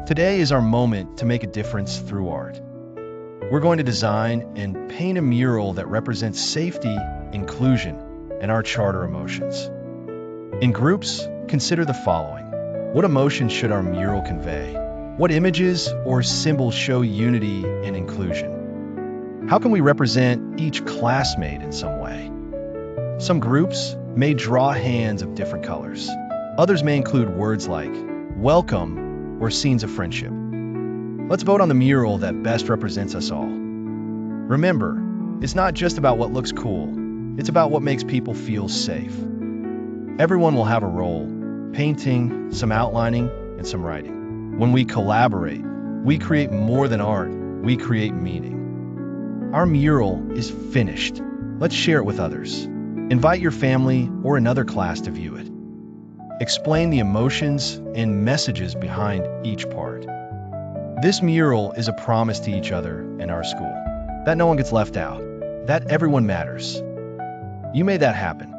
Today is our moment to make a difference through art. We're going to design and paint a mural that represents safety, inclusion, and our charter emotions. In groups, consider the following. What emotions should our mural convey? What images or symbols show unity and inclusion? How can we represent each classmate in some way? Some groups may draw hands of different colors. Others may include words like welcome or scenes of friendship. Let's vote on the mural that best represents us all. Remember, it's not just about what looks cool, it's about what makes people feel safe. Everyone will have a role, painting, some outlining, and some writing. When we collaborate, we create more than art, we create meaning. Our mural is finished. Let's share it with others. Invite your family or another class to view it. Explain the emotions and messages behind each part. This mural is a promise to each other and our school that no one gets left out, that everyone matters. You made that happen.